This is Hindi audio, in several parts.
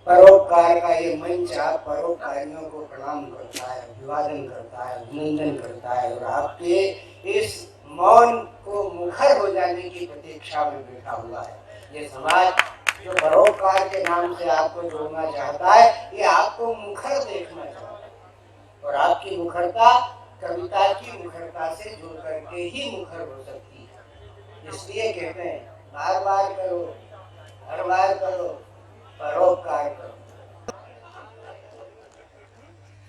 परोपकार का ये मंच आप परोपकारियों को प्रणाम करता है, अभिवादन करता है, अभिनंदन करता है और आपके इस मौन को मुखर हो जाने की प्रतीक्षा में बैठा हुआ है। ये समाज जो परोपकार के नाम से आपको जोड़ना चाहता है, ये आपको मुखर देखना चाहता है और आपकी मुखरता कविता की मुखरता से जुड़ करके ही मुखर हो सकती है। इसलिए कहते हैं बार बार करो, हर बार करो, परोपकार करो।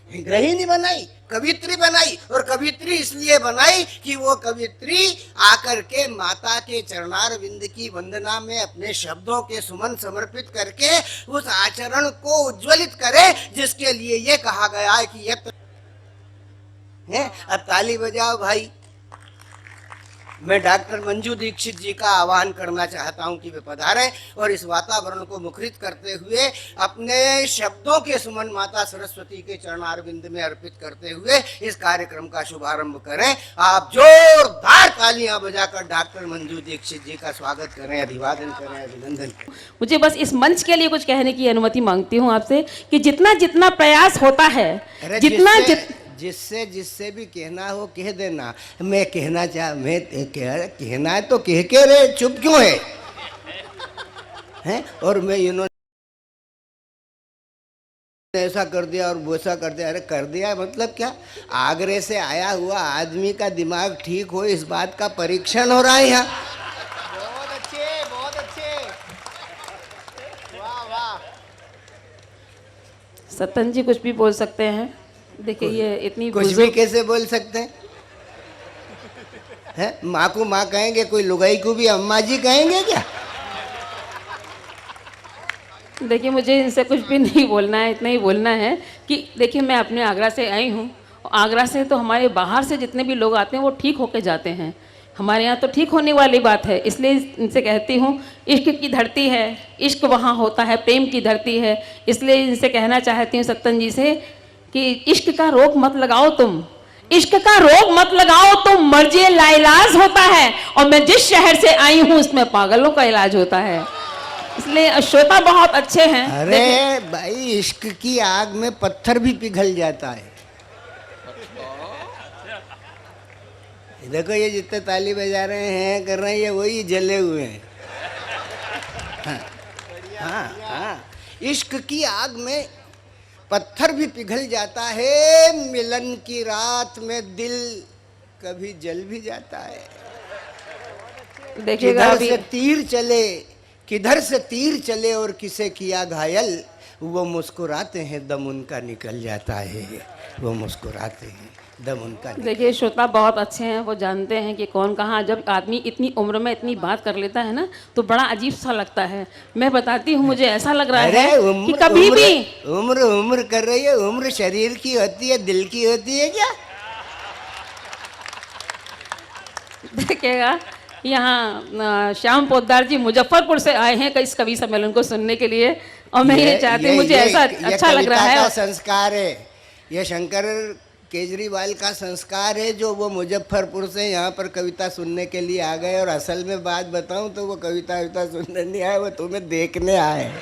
गृहिणी बनाई, कवित्री बनाई, और कवित्री इसलिए बनाई कि वो कवित्री आकर के माता के चरणार विंद की वंदना में अपने शब्दों के सुमन समर्पित करके उस आचरण को उज्ज्वलित करे जिसके लिए ये कहा गया है कि ये है। अब ताली बजाओ भाई। मैं डॉक्टर मंजू दीक्षित जी का आह्वान करना चाहता हूं कि वे पधारें और इस वातावरण को मुखरित करते हुए अपने शब्दों के सुमन माता सरस्वती के चरणारविंद में अर्पित करते हुए इस कार्यक्रम का शुभारंभ करें। आप जोरदार तालियां बजाकर डॉक्टर मंजू दीक्षित जी का स्वागत करें, अभिवादन करें, अभिनंदन करें। मुझे बस इस मंच के लिए कुछ कहने की अनुमति मांगती हूँ आपसे कि जितना जितना प्रयास होता है, जिससे भी कहना हो कह देना। मैं कहना कहना है तो कह के रे, चुप क्यों है? और मैं इन्होंने ऐसा कर दिया और वैसा कर दिया। अरे कर दिया मतलब क्या? आगरे से आया हुआ आदमी का दिमाग ठीक हो, इस बात का परीक्षण हो रहा है यहाँ। बहुत अच्छे, बहुत अच्छे, वाह वाह। सतन जी कुछ भी बोल सकते हैं। देखिए ये इतनी कुछ भी कैसे बोल सकते हैं? माँ को माँ कहेंगे, कोई लुगाई को भी अम्मा जी कहेंगे क्या? देखिए मुझे इनसे कुछ भी नहीं बोलना है, इतना ही बोलना है कि देखिए मैं अपने आगरा से आई हूँ। आगरा से तो हमारे बाहर से जितने भी लोग आते हैं वो ठीक होके जाते हैं। हमारे यहाँ तो ठीक होने वाली बात है, इसलिए इनसे कहती हूँ इश्क की धरती है, इश्क वहाँ होता है, प्रेम की धरती है। इसलिए इनसे कहना चाहती हूँ सत्तन जी से कि इश्क का रोग मत लगाओ तुम, इश्क का रोग मत लगाओ तुम, मर्जी लाइलाज होता है और मैं जिस शहर से आई हूँ उसमें पागलों का इलाज होता है। इसलिए श्रोता बहुत अच्छे हैं। अरे भाई, इश्क की आग में पत्थर भी पिघल जाता है। देखो ये जितने ताली बजा रहे हैं, कर रहे हैं, ये वही जले हुए हैं। हाँ हाँ, इश्क की आग में पत्थर भी पिघल जाता है, मिलन की रात में दिल कभी जल भी जाता है। देखिएगा किधर से तीर चले, किधर से तीर चले और किसे किया घायल, वो मुस्कुराते हैं दम उनका निकल जाता है, वो मुस्कुराते हैं दम उनका। देखिए श्रोता बहुत अच्छे हैं, वो जानते हैं कि कौन कहाँ। जब आदमी इतनी उम्र में इतनी बात कर लेता है ना तो बड़ा अजीब सा लगता है। मैं बताती हूँ, मुझे ऐसा लग रहा है कि कभी भी उम्र कर रही है। उम्र शरीर की होती है, दिल की होती है क्या? देखिएगा यहाँ श्याम पोद्दार जी मुजफ्फरपुर से आए हैं इस कवि सम्मेलन को सुनने के लिए, और मैं ये चाहती हूँ, मुझे ऐसा अच्छा लग रहा है। संस्कार है ये, शंकर केजरीवाल का संस्कार है जो वो मुजफ्फरपुर से यहाँ पर कविता सुनने के लिए आ गए। और असल में बात बताऊं तो वो कविता सुनने नहीं आए, वो तुम्हें देखने आए।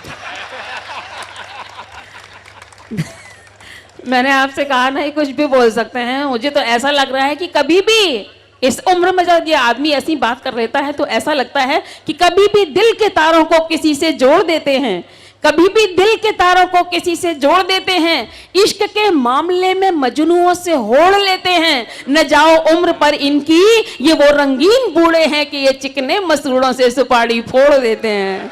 मैंने आपसे कहा नहीं कुछ भी बोल सकते हैं। मुझे तो ऐसा लग रहा है कि कभी भी इस उम्र में जब ये आदमी ऐसी बात कर लेता है तो ऐसा लगता है कि कभी भी दिल के तारों को किसी से जोड़ देते हैं, कभी भी दिल के तारों को किसी से जोड़ देते हैं, इश्क के मामले में मजनुओं से होड़ लेते हैं। न जाओ उम्र पर इनकी, ये वो रंगीन बूढ़े हैं कि ये चिकने मसूड़ों से सुपारी फोड़ देते हैं।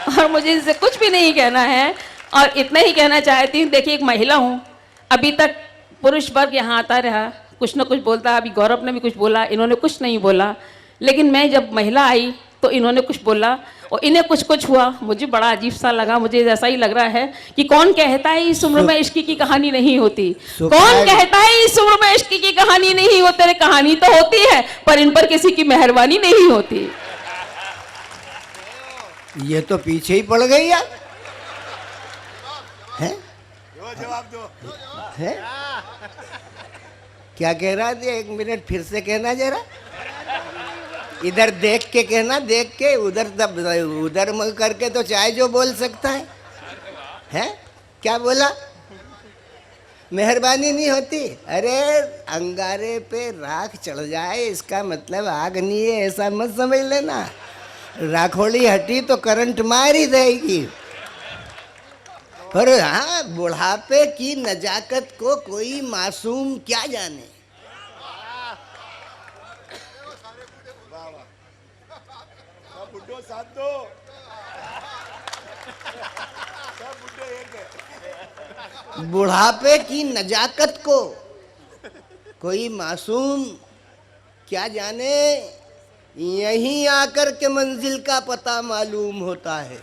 और मुझे इनसे कुछ भी नहीं कहना है और इतना ही कहना चाहती हूँ। देखिए एक महिला हूँ, अभी तक पुरुष वर्ग यहाँ आता रहा, कुछ ना कुछ बोलता। अभी गौरव ने भी कुछ बोला, इन्होंने कुछ नहीं बोला, लेकिन मैं जब महिला आई तो इन्होंने कुछ बोला और इन्हें कुछ कुछ हुआ। मुझे बड़ा अजीब सा लगा। मुझे ऐसा ही लग रहा है कि कौन कहता है इस उम्र में इश्क की कहानी नहीं होती, कौन कहता है इस उम्र में इश्क की कहानी नहीं होती। अरे कहानी तो होती है पर इन पर किसी की मेहरबानी नहीं होती। ये तो पीछे ही पड़ गई यार। है? जवाब दो है? क्या कह रहा था? एक मिनट फिर से कहना जरा। इधर देख के कहना, देख के उधर, तब उधर करके तो चाहे जो बोल सकता है। है? क्या बोला? मेहरबानी नहीं होती? अरे अंगारे पे राख चढ़ जाए इसका मतलब आग नहीं है, ऐसा मत समझ लेना। राखोड़ी हटी तो करंट मार ही देगी। पर हाँ, बुढ़ापे की नजाकत को कोई मासूम क्या जाने। बुड्ढो साथ दो, सब बुड्ढे एक है। बुढ़ापे की नजाकत को कोई मासूम क्या जाने, यहीं आकर के मंजिल का पता मालूम होता है।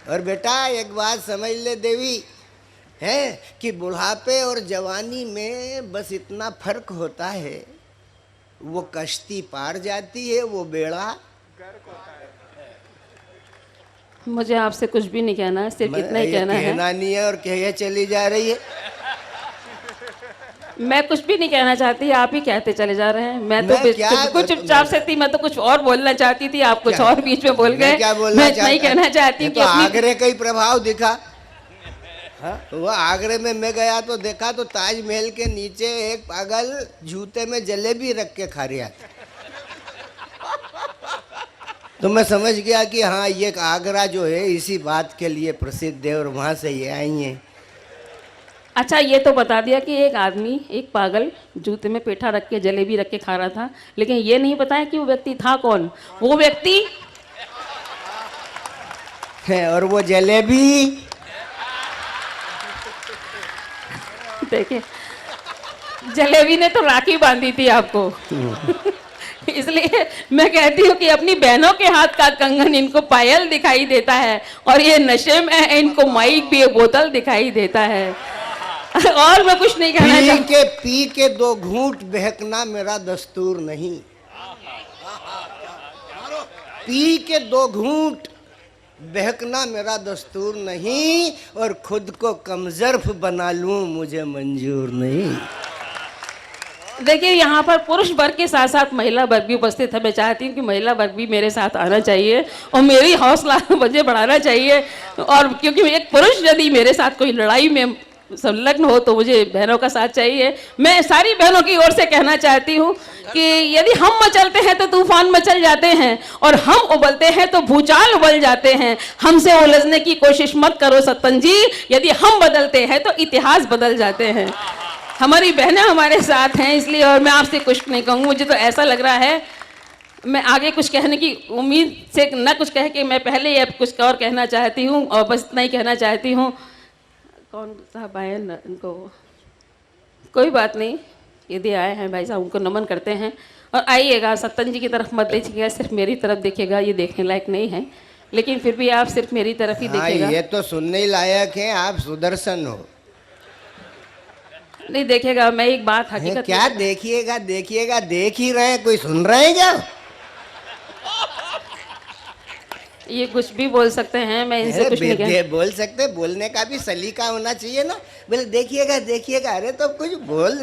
और बेटा एक बात समझ ले देवी, है कि बुढ़ापे और जवानी में बस इतना फर्क होता है, वो कश्ती पार जाती है, वो बेड़ा। मुझे आपसे कुछ भी नहीं कहना है, सिर्फ इतना ही कहना है। कहना नहीं है और कहे चली जा रही है। मैं कुछ भी नहीं कहना चाहती, आप ही कहते चले जा रहे हैं। मैं तो मैं क्या- कुछ चुपचाप से थी, मैं तो कुछ और बोलना चाहती थी, आप कुछ क्या? और बीच में बोल गए। क्या बोलना मैं इतना ही कहना चाहती हूँ तो कि अपनी आगरे का ही प्रभाव दिखा। हाँ? वो आगरे में मैं गया तो देखा तो ताजमहल के नीचे एक पागल जूते में जलेबी रख के खा रहा था। तो मैं समझ गया कि हाँ, ये आगरा जो है इसी बात के लिए प्रसिद्ध है और वहाँ से ये आई हैं। अच्छा, ये तो बता दिया कि एक आदमी, एक पागल जूते में पेठा रख के जलेबी रख के खा रहा था, लेकिन ये नहीं बताया कि वो व्यक्ति था कौन। वो व्यक्ति है और वो जलेबी देखिए, जलेबी ने तो राखी बांधी थी आपको। इसलिए मैं कहती हूँ कि अपनी बहनों के हाथ का कंगन इनको पायल दिखाई देता है, और ये नशे में है, इनको माइक भी बोतल दिखाई देता है। और मैं कुछ नहीं कहना चाहती। पी के 2 घूंट बहकना मेरा दस्तूर नहीं। पी के 2 घूंट बहकना मेरा दस्तूर नहीं, और खुद को कमजर्फ बना लूं मुझे मंजूर नहीं। देखिए, यहाँ पर पुरुष वर्ग के साथ साथ महिला वर्ग भी उपस्थित है। मैं चाहती हूँ कि महिला वर्ग भी मेरे साथ आना चाहिए और मेरी हौसला मुझे बढ़ाना चाहिए। और क्योंकि एक पुरुष यदि मेरे साथ कोई लड़ाई में संलग्न हो तो मुझे बहनों का साथ चाहिए। मैं सारी बहनों की ओर से कहना चाहती हूँ कि यदि हम मचलते हैं तो तूफान मचल जाते हैं, और हम उबलते हैं तो भूचाल उबल जाते हैं। हमसे उलझने की कोशिश मत करो सत्तन जी, यदि हम बदलते हैं तो इतिहास बदल जाते हैं। हमारी बहनें हमारे साथ हैं, इसलिए। और मैं आपसे कुछ नहीं कहूँगी, मुझे तो ऐसा लग रहा है मैं आगे कुछ कहने की उम्मीद से न कुछ कह के मैं पहले ही अब कुछ और कहना चाहती हूँ, और बस इतना ही कहना चाहती हूँ। कौन साहब आए न, इनको कोई बात नहीं, यदि आए हैं भाई साहब उनको नमन करते हैं। और आइएगा, सत्तन जी की तरफ मत देखिएगा, सिर्फ मेरी तरफ देखिएगा, ये देखने लायक नहीं है, लेकिन फिर भी आप सिर्फ मेरी तरफ ही देखिएगा। ये तो सुनने लायक है, आप सुदर्शन हो। नहीं देखिएगा, मैं एक बात हकीकत क्या देखिएगा? देखिएगा, देख ही रहे हैं, कोई सुन रहे हैं क्या? ये कुछ भी बोल सकते हैं, मैं इनसे कुछ नहीं कह। बोल सकते, बोलने का भी सलीका होना चाहिए ना। बोले देखिएगा देखिएगा, अरे तो कुछ बोल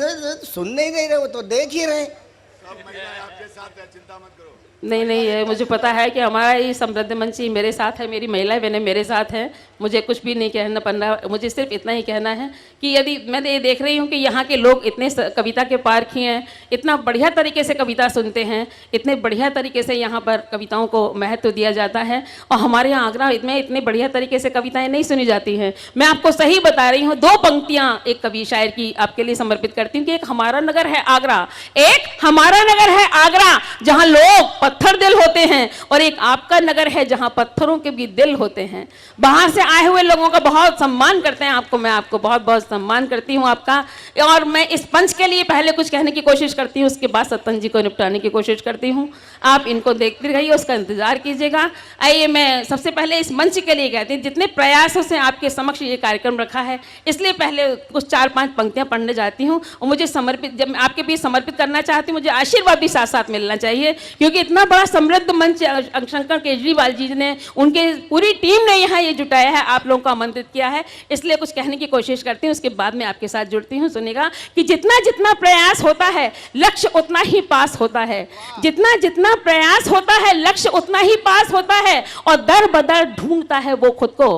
सुन नहीं रहे, वो तो देख ही रहे। सब महिलाएं आपके साथ है, चिंता मत करो। नहीं नहीं, ये मुझे पता है कि हमारा ये समृद्ध मंच ही मेरे साथ है, मेरी महिलाएं बहनें मेरे साथ हैं। मुझे कुछ भी नहीं कहना पड़ रहा, मुझे सिर्फ इतना ही कहना है कि यदि मैं ये देख रही हूँ कि यहाँ के लोग इतने कविता के पारखी हैं, इतना बढ़िया तरीके से कविता सुनते हैं, इतने बढ़िया तरीके से यहाँ पर कविताओं को महत्व दिया जाता है, और हमारे यहाँ आगरा में इतने बढ़िया तरीके से कविताएँ नहीं सुनी जाती हैं। मैं आपको सही बता रही हूँ, 2 पंक्तियाँ एक कवि शायर की आपके लिए समर्पित करती हूँ कि एक हमारा नगर है आगरा, एक हमारा नगर है आगरा जहाँ लोग पत्थर दिल होते हैं, और एक आपका नगर है जहां पत्थरों के भी दिल होते हैं। बाहर से आए हुए लोगों का बहुत सम्मान करते हैं आपको, मैं आपको बहुत बहुत सम्मान करती हूं आपका। और मैं इस पंच के लिए पहले कुछ कहने की कोशिश करती हूं, उसके बाद सत्तन जी को निपटाने की कोशिश करती हूं। आप इनको देखते रहिए, उसका इंतजार कीजिएगा। आइए, मैं सबसे पहले इस मंच के लिए कहती हूँ, जितने प्रयासों से आपके समक्ष ये कार्यक्रम रखा है, इसलिए पहले कुछ 4-5 पंक्तियां पढ़ने जाती हूँ, और मुझे समर्पित, जब मैं आपके बीच समर्पित करना चाहती हूँ, मुझे आशीर्वाद भी साथ साथ मिलना चाहिए, क्योंकि इतना बड़ा समृद्ध मंच शंकर केजरीवाल जी ने, उनके पूरी टीम ने यहाँ ये जुटाया है, आप लोगों को आमंत्रित किया है, इसलिए कुछ कहने की कोशिश करती हूँ, उसके बाद में आपके साथ जुड़ती हूँ। सुनिएगा कि जितना जितना प्रयास होता है लक्ष्य उतना ही पास होता है, जितना जितना प्रयास होता है लक्ष्य उतना ही पास होता है, और दर बदर ढूंढता है वो खुद को,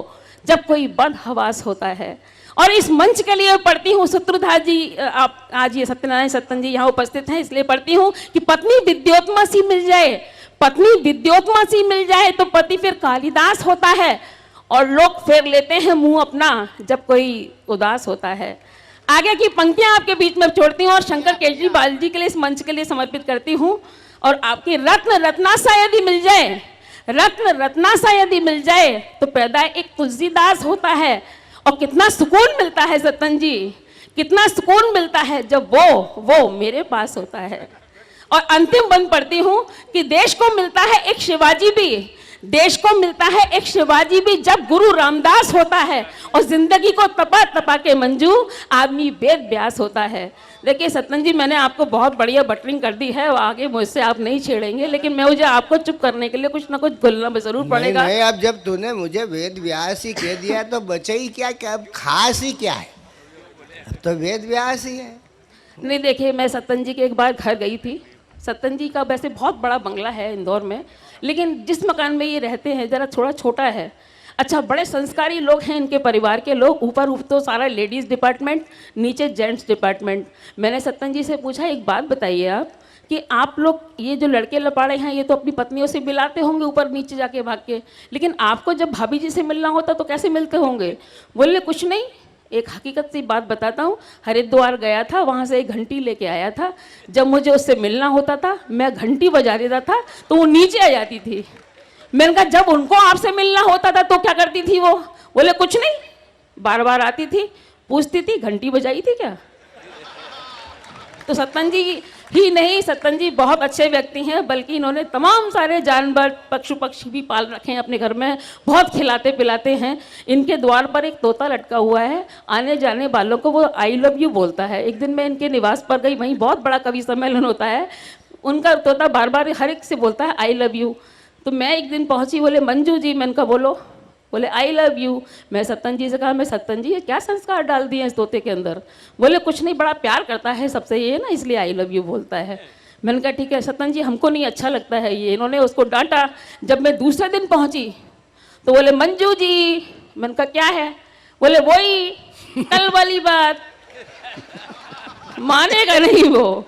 जब कोई बदहवास होता है। और इस मंच के लिए पढ़ती हूँ, सूत्रधार जी, आप आज ये सत्यनारायण सत्तन जी यहाँ उपस्थित हैं, इसलिए पढ़ती हूँ कि पत्नी विद्योत्मा सी मिल जाए, पत्नी विद्योत्मा सी मिल जाए तो पति फिर कालिदास होता है, और लोग फेर लेते हैं मुंह अपना जब कोई उदास होता है। आगे की पंक्तियां आपके बीच में छोड़ती हूँ और शंकर केजरीवाल जी के लिए, इस मंच के लिए समर्पित करती हूँ। और आपकी रत्न रत्नासा यदि मिल जाए, रत्न रत्नासा यदि मिल जाए तो पैदा एक तुलसीदास होता है। और कितना सुकून मिलता है सत्तन जी, कितना सुकून मिलता है जब वो मेरे पास होता है। और अंतिम बंद पढ़ती हूँ कि देश को मिलता है एक शिवाजी भी, देश को मिलता है एक शिवाजी भी जब गुरु रामदास होता है, और जिंदगी को तपा तपा के मंजू आदमी वेद व्यास होता है। देखिए सत्तन जी, मैंने आपको बहुत बढ़िया बटरिंग कर दी है, और आगे मुझसे आप नहीं छेड़ेंगे, लेकिन मैं मुझे आपको चुप करने के लिए कुछ ना कुछ बोलना जरूर पड़ेगा। नहीं, अब जब तूने मुझे वेद व्यास ही कह दिया तो बचे ही क्या, क्या अब खास ही क्या है, अब तो वेद व्यास ही है। नहीं देखिए, मैं सत्तन जी के एक बार घर गई थी। सत्तन जी का वैसे बहुत बड़ा बंगला है इंदौर में, लेकिन जिस मकान में ये रहते हैं ज़रा थोड़ा छोटा है। अच्छा, बड़े संस्कारी लोग हैं इनके परिवार के लोग, ऊपर तो सारा लेडीज़ डिपार्टमेंट, नीचे जेंट्स डिपार्टमेंट। मैंने सत्तन जी से पूछा, एक बात बताइए आप कि आप लोग ये जो लड़के लपाड़े हैं ये तो अपनी पत्नियों से मिलाते होंगे ऊपर नीचे जाके भाग के, लेकिन आपको जब भाभी जी से मिलना होता तो कैसे मिलते होंगे? बोले कुछ नहीं, एक हकीकत सी बात बताता हूँ, हरिद्वार गया था, वहाँ से एक घंटी लेके आया था। जब मुझे उससे मिलना होता था मैं घंटी बजा देता था तो वो नीचे आ जाती थी। मैंने कहा जब उनको आपसे मिलना होता था तो क्या करती थी वो? बोले कुछ नहीं, बार बार आती थी, पूछती थी घंटी बजाई थी क्या? तो सत्तन जी ही नहीं, सत्तन जी बहुत अच्छे व्यक्ति हैं, बल्कि इन्होंने तमाम सारे जानवर पशु पक्षी भी पाल रखे हैं अपने घर में, बहुत खिलाते पिलाते हैं। इनके द्वार पर एक तोता लटका हुआ है, आने जाने वालों को वो आई लव यू बोलता है। एक दिन मैं इनके निवास पर गई, वहीं बहुत बड़ा कवि सम्मेलन होता है, उनका तोता बार बार हर एक से बोलता है आई लव यू। तो मैं एक दिन पहुँची, बोले मंजू जी, मैंने कहा बोलो। बोले आई लव यू। मैं सत्तन जी से कहा, मैं सत्तन जी ये क्या संस्कार डाल दिए इस तोते के अंदर? बोले कुछ नहीं, बड़ा प्यार करता है सबसे ये ना, इसलिए आई लव यू बोलता है। मैंने कहा ठीक है सत्तन जी, हमको नहीं अच्छा लगता है ये। इन्होंने उसको डांटा। जब मैं दूसरे दिन पहुंची तो बोले मंजू जी। मैंने कहा क्या है? बोले वही कल वाली बात। मानेगा नहीं वो,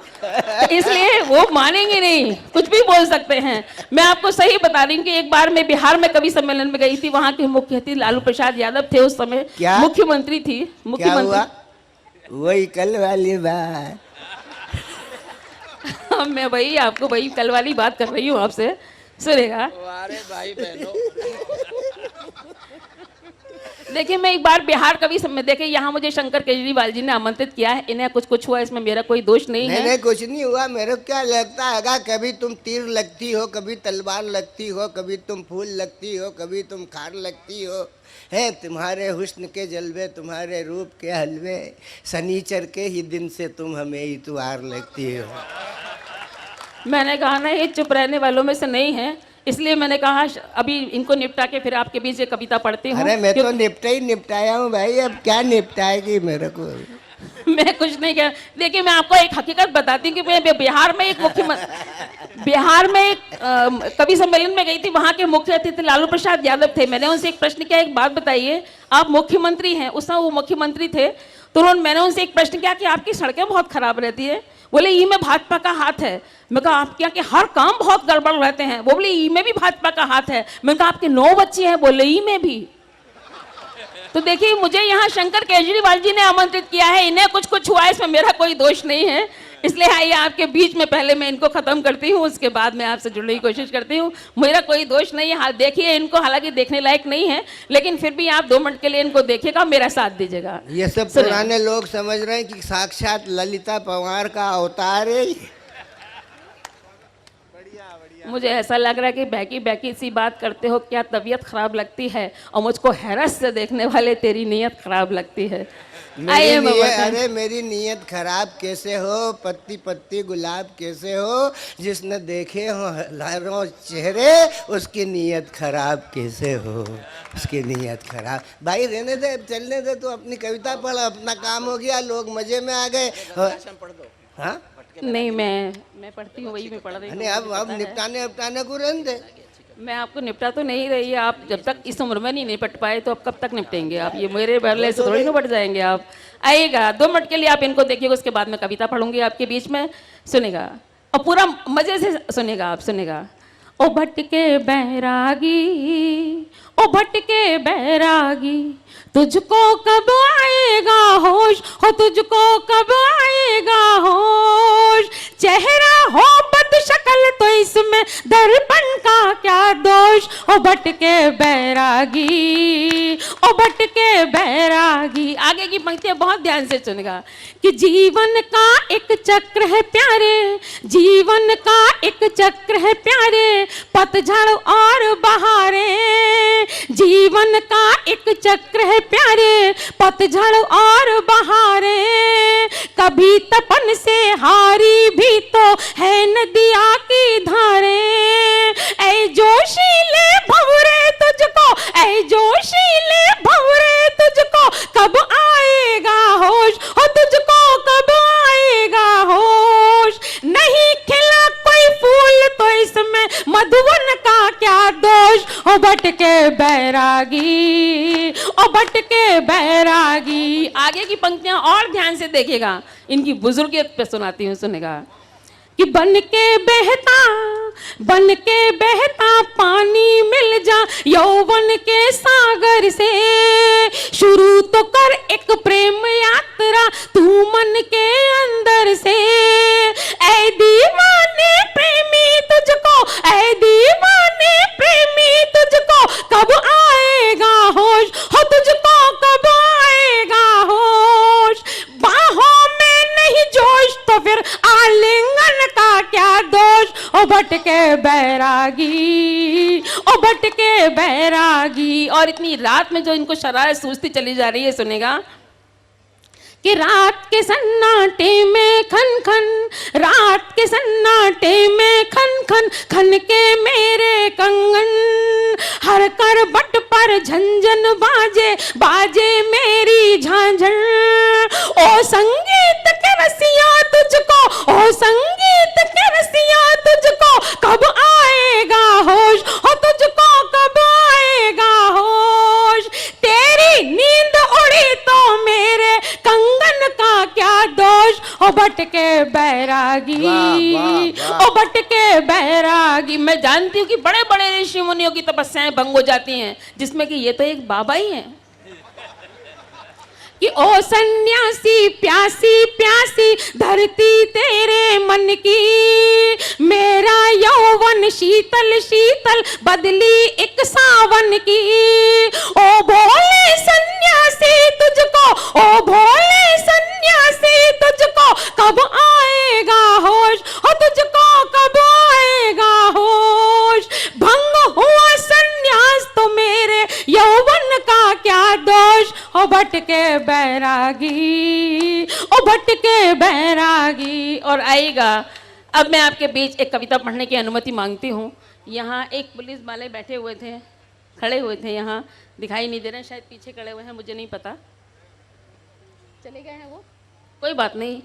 इसलिए वो मानेंगे नहीं, कुछ भी बोल सकते हैं। मैं आपको सही बता रही हूँ कि एक बार मैं बिहार में कवि सम्मेलन में गई थी, वहाँ के मुख्यमंत्री लालू प्रसाद यादव थे उस समय, मुख्यमंत्री थी, मुख्यमंत्री। वही कल वाली बात। मैं वही आपको वही कल वाली बात कर रही हूँ आपसे, सुनेगा। अरे भाई बहनों, देखिए मैं एक बार बिहार कवि सम्मेलन, देखिए यहाँ मुझे शंकर केजरीवाल जी ने आमंत्रित किया है, इन्हें कुछ हुआ इसमें मेरा कोई दोष नहीं है। नहीं कुछ नहीं हुआ, मेरे को क्या लगता है, कभी तुम तीर लगती हो, कभी तलवार लगती हो, कभी तुम फूल लगती हो, कभी तुम खार लगती हो, है तुम्हारे हुस्न के जलवे, तुम्हारे रूप के हलवे, शनिचर के ही दिन से तुम हमें इतवार लगती हो। मैंने कहा ना ये चुप रहने वालों में से नहीं है, इसलिए मैंने कहा अभी इनको निपटा के फिर आपके बीच ये कविता पढ़ती हूँ। अरे मैं तो निपटाया हूँ भाई, अब क्या निपटाएगी मेरे को? मैं कुछ नहीं कह। देखिए मैं आपको एक हकीकत बताती हूँ कि मैं बिहार में एक कवि सम्मेलन में गई थी, वहाँ के मुख्य अतिथि लालू प्रसाद यादव थे। मैंने उनसे एक प्रश्न किया, एक बात बताइए, आप मुख्यमंत्री हैं, उस समय वो मुख्यमंत्री थे, तो मैंने उनसे एक प्रश्न किया कि आपकी सड़कें बहुत खराब रहती है। बोले ई में भाजपा का हाथ है। मैं कहा आपके यहाँ के हर काम बहुत गड़बड़ रहते हैं। वो बोले ई में भी भाजपा का हाथ है। मैं कहा आपके 9 बच्चे हैं। बोले ई में भी। तो देखिए मुझे यहाँ शंकर केजरीवाल जी ने आमंत्रित किया है, इन्हें कुछ हुआ, इसमें मेरा कोई दोष नहीं है। इसलिए आइए आपके बीच में पहले मैं इनको खत्म करती हूँ, उसके बाद मैं आपसे जुड़ने की कोशिश करती हूँ। मेरा कोई दोष नहीं है। हाँ देखिए इनको, हालांकि देखने लायक नहीं है, लेकिन फिर भी आप 2 मिनट के लिए इनको देखिएगा, मेरा साथ दीजिएगा। ये सब पुराने लोग समझ रहे हैं कि साक्षात ललिता पंवार का अवतार है। मुझे ऐसा लग रहा है कि बहकी बहकी सी बात करते हो, क्या तबीयत खराब लगती है, और मुझको हैरत से देखने वाले तेरी नीयत खराब लगती है। अरे मेरी नीयत खराब कैसे हो? पत्ती पत्ती गुलाब कैसे हो? जिसने देखे हो हजारों चेहरे, उसकी नीयत खराब कैसे हो? उसकी नीयत खराब। भाई रहने दे, चलने दे, तू अपनी कविता पढ़, अपना काम हो गया, लोग मजे में आ गए। हाँ नहीं मैं पढ़ती हूँ, वही मैं पढ़ रही हूँ। अब निपटाने को रहने दे। मैं आपको निपटा तो नहीं रही, आप जब तक इस उम्र में नहीं निपट पाए तो अब कब तक निपटेंगे आप? ये मेरे बदले से थोड़ी निपट जाएंगे आप। आइएगा 2 मिनट के लिए आप इनको देखिएगा, उसके बाद मैं कविता पढ़ूंगी आपके बीच में, सुनेगा और पूरा मजे से सुनेगा आप, सुनेगा। ओ भटके बैरागी, ओ भटके बैरागी, तुझको कब आएगा होश, हो तुझको कब आएगा होश, चेहरा हो बद शक्ल तो इसमें दर्पण का क्या दोष, ओ भटके बैरागी, ओ भटके बैरागी। आगे की पंक्तियां बहुत ध्यान से सुनेगा कि जीवन का एक चक्र है प्यारे, जीवन का एक चक्र है प्यारे, पतझड़ और बहारें, जीवन का एक चक्र है प्यारे, पतझड़ और बहारें, कभी तपन से हारी भी तो है नदिया की धारें, ऐ जोशीले भंवरे तुझको, ऐ जोशीले भंवरे तुझको कब आएगा होश, हो तुझको कब आएगा होश, नहीं खिला कोई फूल तो इसमें मधुवन का क्या दोष, ओ भटके बैरागी, ओ भटके बैरागी। आगे की पंक्तियां और ध्यान से देखिएगा, इनकी बुजुर्गियत पे सुनाती हूँ, सुनेगा कि बन के बहता पानी मिल जा यौवन के सागर से, शुरू तो कर एक प्रेम यात्रा तू मन के अंदर से, ऐ दीवाने प्रेमी तुझको, ऐ दीवाने प्रेमी तुझको कब आएगा होश, हो तुझको कब आएगा होश, बाहों में नहीं जोश तो फिर आलिंगन का क्या दोष, ओ भटके बैरागी, ओ भटके बैरागी। और इतनी रात में जो इनको शरारत सूझती चली जा रही है, सुनेगा कि रात के सन्नाटे में खन खन, रात के सन्नाटे में खन खन, खन के मेरे कंगन, हर करवट पर झंझन बाजे, बाजे मेरी झांझर, ओ संगीत के रसिया तुझको, ओ संगीत के रसिया तुझको कब आएगा होश, हो तुझको कब आएगा होश, तेरी नींद उड़ी तो मेरे कंगन का क्या दोष, ओ भटके बैरागी, ओ भटके बैरागी। मैं जानती हूँ कि बड़े बड़े ऋषि मुनियों की तपस्याएं भंग हो जाती हैं, जिसमें कि ये तो एक बाबा ही हैं कि ओ सन्यासी प्यासी प्यासी धरती तेरे मन की, मेरा यौवन शीतल शीतल बदली एक सावन की, ओ भोले सन्यासी तुझको, ओ भोले सन्यासी तुझको कब आएगा होश, हो तुझको कब आएगा होश, भंग हुआ सन्यास तो मेरे यौवन का क्या दोष, ओ भटके बैरागी, ओ भटके बैरागी। और आएगा अब मैं आपके बीच एक कविता पढ़ने की अनुमति मांगती हूँ। यहाँ एक पुलिस वाले बैठे हुए थे, खड़े हुए थे, यहाँ दिखाई नहीं दे रहे हैं, शायद पीछे खड़े हुए हैं, मुझे नहीं पता, चले गए हैं वो, कोई बात नहीं।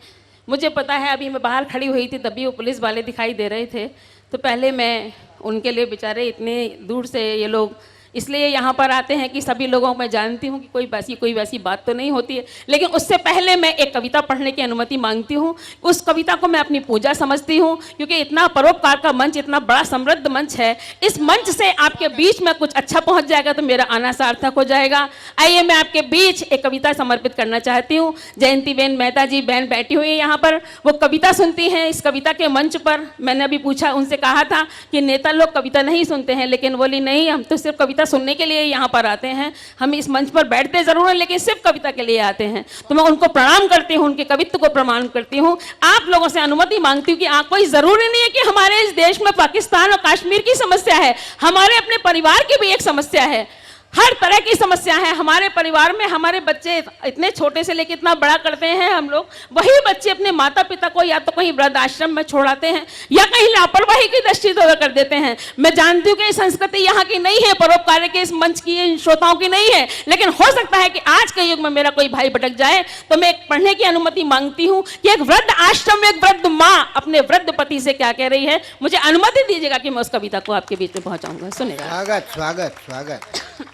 मुझे पता है अभी मैं बाहर खड़ी हुई थी तभी वो पुलिस वाले दिखाई दे रहे थे, तो पहले मैं उनके लिए, बेचारे इतने दूर से ये लोग इसलिए यहाँ पर आते हैं कि सभी लोगों को मैं जानती हूँ कि कोई वैसी बात तो नहीं होती है, लेकिन उससे पहले मैं एक कविता पढ़ने की अनुमति मांगती हूँ। उस कविता को मैं अपनी पूजा समझती हूँ, क्योंकि इतना परोपकार का मंच, इतना बड़ा समृद्ध मंच है, इस मंच से आपके बीच में कुछ अच्छा पहुँच जाएगा तो मेरा आना सार्थक हो जाएगा। आइए मैं आपके बीच एक कविता समर्पित करना चाहती हूँ। जयंती बेन मेहता जी बहन बैठी हुई है यहाँ पर, वो कविता सुनती हैं इस कविता के मंच पर। मैंने अभी पूछा, उनसे कहा था कि नेता लोग कविता नहीं सुनते हैं, लेकिन बोली नहीं, हम तो सिर्फ कविता सुनने के लिए यहाँ पर आते हैं, हम इस मंच पर बैठते जरूर हैं लेकिन सिर्फ कविता के लिए आते हैं। तो मैं उनको प्रणाम करती हूँ, उनके कवित्व को प्रणाम करती हूँ। आप लोगों से अनुमति मांगती हूँ कि कोई जरूरी नहीं है कि हमारे इस देश में पाकिस्तान और कश्मीर की समस्या है, हमारे अपने परिवार की भी एक समस्या है। हर तरह की समस्या है हमारे परिवार में। हमारे बच्चे इतने छोटे से लेकर इतना बड़ा करते हैं हम लोग, वही बच्चे अपने माता पिता को या तो कहीं वृद्ध आश्रम में छोड़ाते हैं या कहीं लापरवाही की दृष्टि से कर देते हैं। मैं जानती हूँ कि संस्कृति यहाँ की नहीं है, परोपकार के इस मंच की, इन श्रोताओं की नहीं है, लेकिन हो सकता है कि आज के युग में मेरा कोई भाई भटक जाए तो मैं एक पढ़ने की अनुमति मांगती हूँ कि एक वृद्ध आश्रम में एक वृद्ध माँ अपने वृद्ध पति से क्या कह रही है। मुझे अनुमति दीजिएगा कि मैं उस कविता को आपके बीच में पहुंचाऊंगा। सुनेगा। स्वागत स्वागत स्वागत।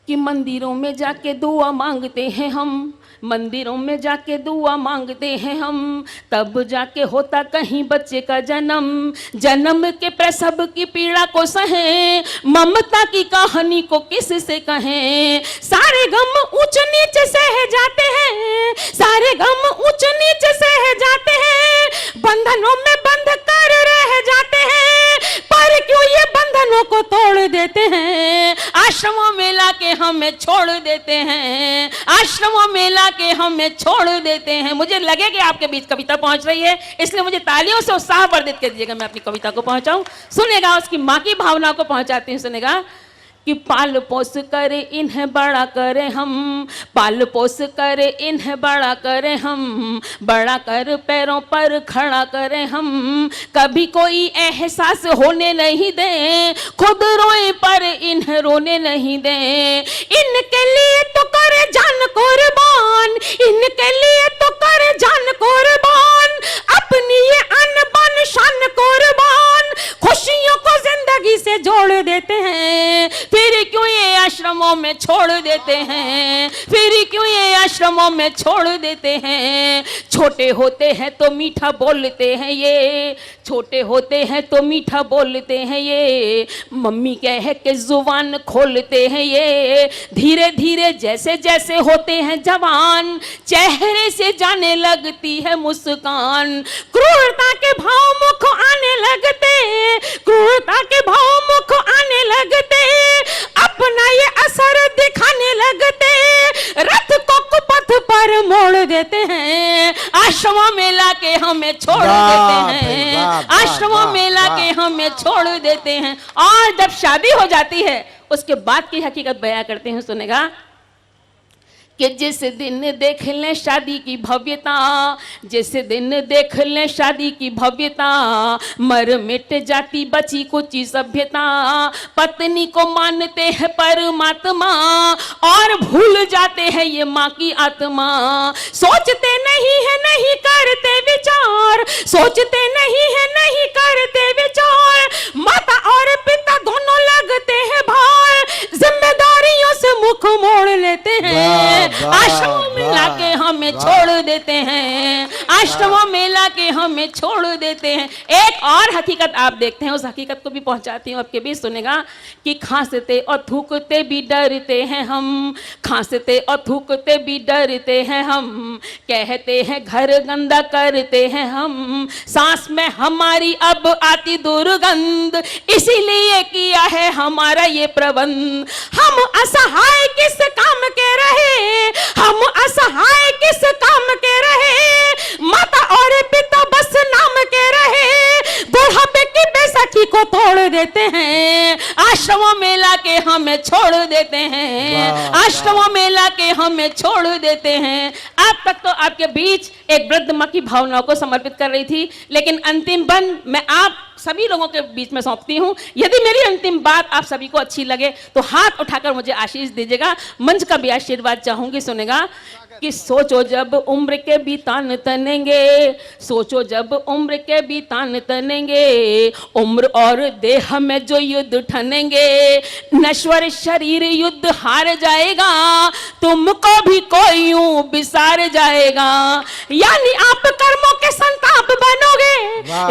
कि मंदिरों में जाके दुआ मांगते हैं हम, मंदिरों में जाके दुआ मांगते हैं हम, तब जाके होता कहीं बच्चे का जन्म। जन्म के प्रसव की पीड़ा को सहें, ममता की कहानी को किस से कहें। सारे गम ऊंच नीच सह जाते हैं, सारे गम ऊंच नीच सह जाते हैं, बंधनों में बंध कर रह जाते हैं, पर क्यों ये बंधनों को तोड़ देते हैं। आश्रमों में लाके हमें छोड़ देते हैं, आश्रमों में लाके हमें छोड़ देते हैं। मुझे लगे कि आपके बीच कविता पहुंच रही है, इसलिए मुझे तालियों से उत्साह वर्धित कर दीजिएगा, मैं अपनी कविता को पहुंचाऊं। सुनेगा, उसकी माँ की भावना को पहुंचाती हूँ। सुनेगा कि पाल पोस कर इन्हें बड़ा करें हम, पाल पोस कर इन्हें बड़ा करें हम, बड़ा कर पैरों पर खड़ा करें हम। कभी कोई एहसास होने नहीं दें, खुद रोए पर इन्हें रोने नहीं दें। इनके लिए तो करे जान कुर्बान, इनके लिए तो करे जान कुर्बान, अपनी ये अनबन शान कुर्बान, खुशियों को जिंदगी से जोड़ देते हैं। फिर क्यों ये आश्रमों में छोड़ देते हैं, फिर क्यों ये आश्रमों में छोड़ देते हैं। छोटे होते हैं तो मीठा बोलते हैं ये, छोटे होते हैं तो मीठा बोलते हैं ये, मम्मी कह के जुबान खोलते हैं ये। धीरे धीरे जैसे जैसे होते हैं जवान, चेहरे से जाने लगती है मुस्कान। क्रूरता के भाव मुख आने लगते, क्रूरता के भाव मुख आने लगते, अपना ये असर दिखाने लगते, रथ को कुपथ पर मोड़ देते हैं। आश्रमों में लाके हमें छोड़ देते हैं, आश्रमों में लाके हमें छोड़ देते हैं। और जब शादी हो जाती है उसके बाद की हकीकत बयां करते हैं। सुनेगा कि जिस दिन देख लें शादी की भव्यता, जिस दिन देख लें शादी की भव्यता, मर मिट जाती बची कुछ सभ्यता। पत्नी को मानते हैं परमात्मा और भूल जाते हैं ये माँ की आत्मा। सोचते नहीं है नहीं करते विचार, सोचते नहीं है नहीं करते विचार, माता और पिता दोनों लगते हैं भार, जिम्मेदारियों से मुख मोड़ लेते हैं। आश्रमों में लाके हमें छोड़ देते हैं, आश्रमों में लाके हमें छोड़ देते हैं। एक और हकीकत आप देखते हैं, उस हकीकत को भी पहुंचाती हूँ आपके बीच। सुनेगा कि खांसते और थूकते भी डरते हैं हम, खांसते और थूकते भी डरते हैं हम, कहते हैं घर गंदा करते हैं हम, सांस में हमारी अब आती दुर्गंध, इसीलिए किया है हमारा ये प्रबंध। हम असहाय किस काम के रहे, हम असहाय किस काम के रहे, माता और पिता बस नाम के रहे, बुढ़ापे की बैसाखी को तोड़ देते हैं। आश्रमों में लाके हमें छोड़ देते हैं, आश्रमों में लाके हमें छोड़ देते हैं। अब तक तो आपके बीच एक वृद्ध माँ की भावनाओं को समर्पित कर रही थी, लेकिन अंतिम बंद मैं आप सभी लोगों के बीच में सौंपती हूँ। यदि मेरी अंतिम बात आप सभी को अच्छी लगे तो हाथ उठाकर मुझे आशीष दीजिएगा, मंच का भी आशीर्वाद चाहूंगी। सुनेगा कि सोचो जब उम्र के भी तान तनेंगे, सोचो जब उम्र के भी तान तनेंगे, उम्र और देह में जो युद्ध ठनेंगे, नश्वर शरीर युद्ध हार जाएगा, तुमको भी कोई यूं बिसार जाएगा। यानी आप कर्मों के संताप बनोगे,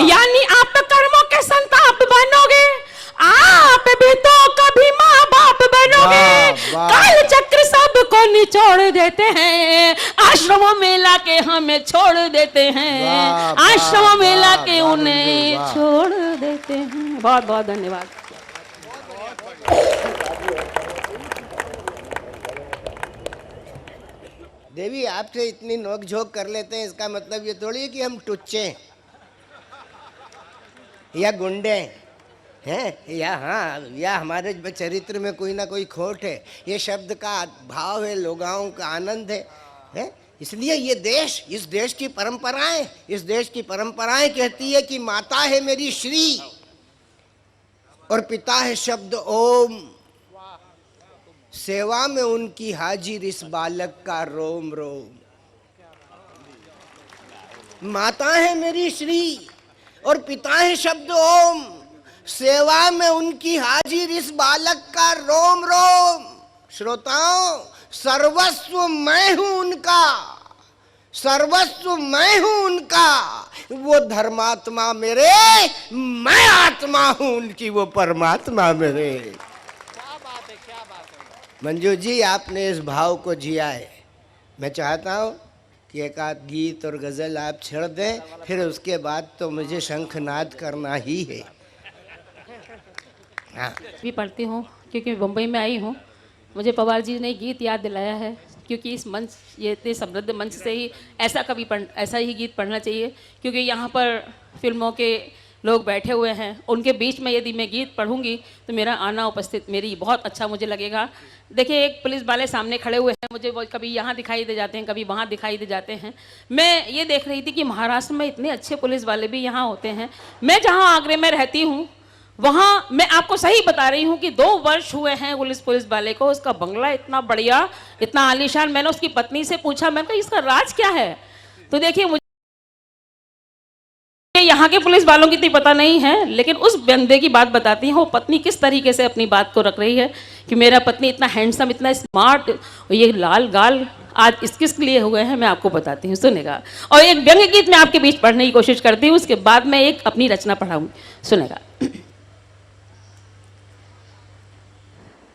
यानी आप कर्मों के संताप बनोगे, आप भी तो कभी माँ बाप बनोगे। काल चक्र सबको निचोड़ देते हैं, आश्रमों में लाके हमें छोड़ देते हैं, आश्रमों में लाके उन्हें छोड़ देते हैं। बहुत बहुत धन्यवाद। देवी, आपसे इतनी नोक-झोंक कर लेते हैं, इसका मतलब ये थोड़ी है कि हम टुच्चे या गुंडे। है या हमारे चरित्र में कोई ना कोई खोट है। ये शब्द का भाव है, लोगाओं का आनंद है? इसलिए ये देश, इस देश की परंपराएं कहती है कि माता है मेरी श्री और पिता है शब्द ओम। सेवा में उनकी हाजिर इस बालक का रोम रोम। माता है मेरी श्री और पिता है शब्द ओम, सेवा में उनकी हाजिर इस बालक का रोम रोम। श्रोताओं, सर्वस्व मैं हूं उनका, सर्वस्व मैं हूं उनका। वो धर्मात्मा मेरे, मैं आत्मा हूं उनकी, वो परमात्मा मेरे। क्या बात है। मंजू जी, आपने इस भाव को जिया है। मैं चाहता हूं कि एक आध गीत और गजल आप छेड़ दें, फिर उसके बाद तो मुझे शंखनाद करना ही है। हाँ। भी पढ़ती हूँ क्योंकि मुंबई में आई हूँ। मुझे पवार जी ने गीत याद दिलाया है, क्योंकि इस मंच, ये इतने समृद्ध मंच से ही ऐसा ही गीत पढ़ना चाहिए, क्योंकि यहाँ पर फिल्मों के लोग बैठे हुए हैं। उनके बीच में यदि मैं गीत पढ़ूंगी तो मेरा आना उपस्थित मेरी बहुत अच्छा मुझे लगेगा। देखिए, एक पुलिस वाले सामने खड़े हुए हैं, मुझे वो कभी यहाँ दिखाई दे जाते हैं, कभी वहाँ दिखाई दे जाते हैं। मैं ये देख रही थी कि महाराष्ट्र में इतने अच्छे पुलिस वाले भी यहाँ होते हैं। मैं जहाँ आगरे में रहती हूँ, वहाँ मैं आपको सही बता रही हूँ कि 2 वर्ष हुए हैं पुलिस वाले को। उसका बंगला इतना बढ़िया, इतना आलीशान। मैंने उसकी पत्नी से पूछा, मैंने कहा इसका राज क्या है? तो देखिए, मुझे यहाँ के पुलिस वालों की तो पता नहीं है, लेकिन उस बंदे की बात बताती हूँ, वो पत्नी किस तरीके से अपनी बात को रख रही है कि मेरा पत्नी इतना हैंडसम, इतना स्मार्ट, ये लाल गाल आज किस लिए हुए हैं, मैं आपको बताती हूँ, सुनेगा। और एक व्यंग्य गीत मैं आपके बीच पढ़ने की कोशिश करती हूँ, उसके बाद मैं एक अपनी रचना पढ़ाऊंगी, सुनेगा।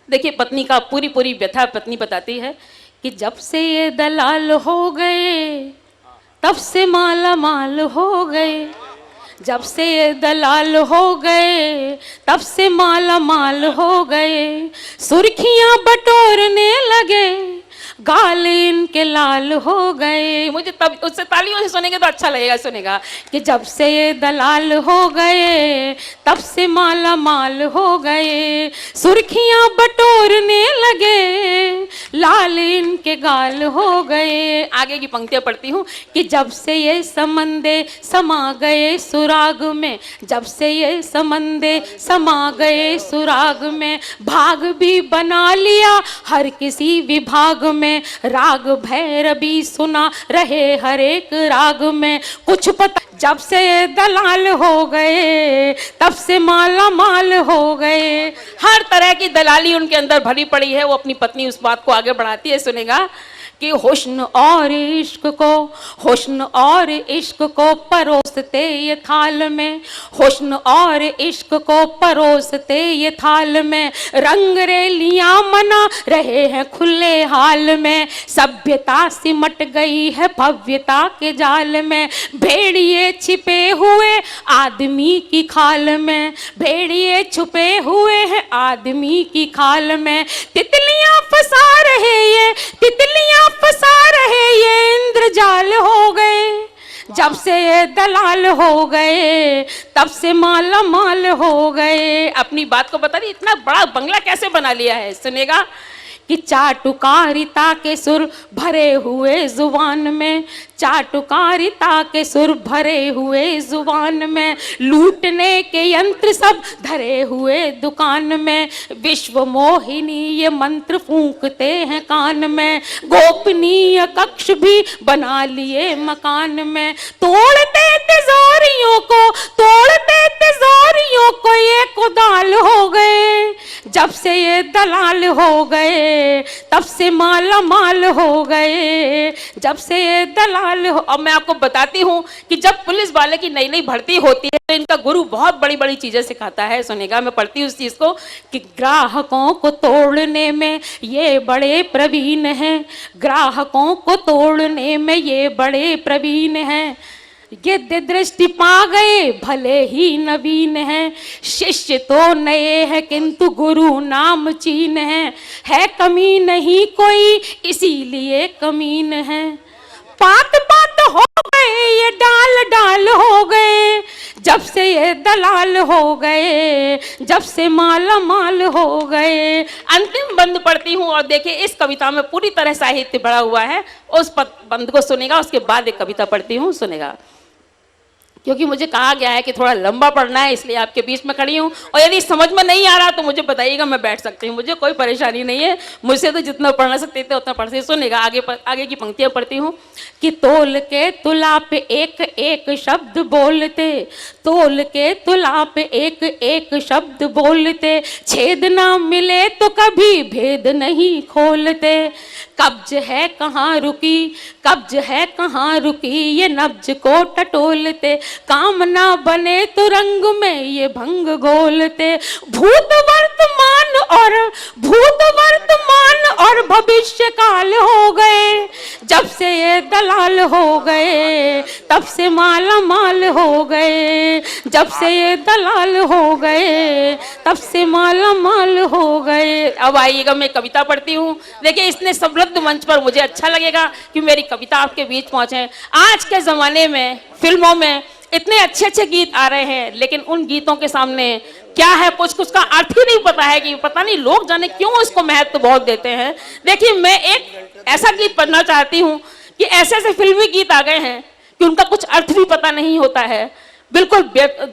देखिए, पत्नी का पूरी व्यथा पत्नी बताती है कि जब से ये दलाल हो गए, तब से माला माल हो गए। जब से ये दलाल हो गए, तब से माला माल हो गए। सुर्खियां बटोरने लगे, गाल इनके लाल हो गए। मुझे तब उससे तालियों से सुनेंगे तो अच्छा लगेगा, सुनेगा कि जब से ये दलाल हो गए, तब से माला माल हो गए। सुर्खियां बटोरने लगे, लाल इनके गाल हो गए। आगे की पंक्तियां पढ़ती हूँ कि जब से ये समंदे समा गए सुराग में, जब से ये समंदे समा गए सुराग में, भाग भी बना लिया हर किसी विभाग में। राग भैरवी सुना रहे हर एक राग में, कुछ पता। जब से दलाल हो गए, तब से माला माल हो गए। हर तरह की दलाली उनके अंदर भरी पड़ी है। वो अपनी पत्नी उस बात को आगे बढ़ाती है, सुनेगा कि हुस्न और इश्क को परोसते ये थाल में, हुस्न और इश्क को परोसते ये थाल में। रंग रेलियां मना रहे हैं खुले हाल में, सभ्यता सिमट गई है भव्यता के जाल में। भेड़िए छिपे हुए आदमी की खाल में, भेड़िए छुपे हुए हैं आदमी की खाल में। तितलियां फंसा रहे ये, तितलियां फंसा रहे ये इंद्रजाल हो गए। जब से ये दलाल हो गए, तब से माला माल हो गए। अपनी बात को बता रही, इतना बड़ा बंगला कैसे बना लिया है, सुनेगा कि चाटुकारिता के सुर भरे हुए जुबान में, चाटुकारिता के सुर भरे हुए जुबान में। लूटने के यंत्र सब धरे हुए दुकान में, विश्व मोहिनी ये मंत्र फूंकते हैं कान में। गोपनीय कक्ष भी बना लिए मकान में, तोड़ते तिजोरियों को, तोड़ते तिजोरियों को ये कुदाल हो गए। जब से ये दलाल हो गए, तब से माला माल हो गए। जब से ये दलाल हो। अब मैं आपको बताती हूँ कि जब पुलिस वाले की नई नई भर्ती होती है तो इनका गुरु बहुत बड़ी बड़ी चीजें सिखाता है, सुनेगा। मैं पढ़ती हूँ उस चीज को कि ग्राहकों को तोड़ने में ये बड़े प्रवीण हैं, ग्राहकों को तोड़ने में ये बड़े प्रवीण हैं। गिद्ध दृष्टि पा गए भले ही नवीन है, शिष्य तो नए हैं किंतु गुरु नाम चीन है कमी नहीं कोई इसीलिए कमीन है। पात पात हो ये डाल डाल हो गए, जब से ये दलाल हो गए, जब से माला माल हो गए। अंतिम बंद पढ़ती हूँ और देखिए इस कविता में पूरी तरह साहित्य भरा हुआ है। उस बंद को सुनेगा, उसके बाद एक कविता पढ़ती हूँ, सुनेगा। क्योंकि मुझे कहा गया है कि थोड़ा लंबा पढ़ना है, इसलिए आपके बीच में खड़ी हूँ। और यदि समझ में नहीं आ रहा तो मुझे बताइएगा, मैं बैठ सकती हूँ, मुझे कोई परेशानी नहीं है। मुझसे तो जितना पढ़ना सकते थे उतना पढ़ते। सुनेगा, आगे की पंक्तियाँ पढ़ती हूँ कि तोल के तुला पे एक एक शब्द बोलते, तोल के तुला पे एक एक शब्द बोलते, छेद ना मिले तो कभी भेद नहीं खोलते। कब्ज है कहाँ रुकी, कब्ज है कहाँ रुकी, ये नब्ज को टटोलते, काम ना बने तो रंग में ये भंग घोलते। भूत वर्तमान और भविष्य काल हो गए, जब से ये दलाल हो गए, तब से माला माल हो गए, जब से ये दलाल हो गए, तब से माला माल हो गए। अब आइएगा, मैं कविता पढ़ती हूँ। देखिए इसने समृद्ध मंच पर मुझे अच्छा लगेगा कि मेरी कविता आपके बीच पहुंचे। आज के ज़माने में फिल्मों में इतने अच्छे अच्छे गीत आ रहे हैं, लेकिन उन गीतों के सामने क्या है, कुछ का अर्थ ही नहीं पता है कि पता नहीं लोग जाने क्यों उसको महत्व बहुत देते हैं। देखिए मैं एक ऐसा गीत पढ़ना चाहती हूँ कि ऐसे ऐसे फिल्मी गीत आ गए हैं कि उनका कुछ अर्थ भी पता नहीं होता है। बिल्कुल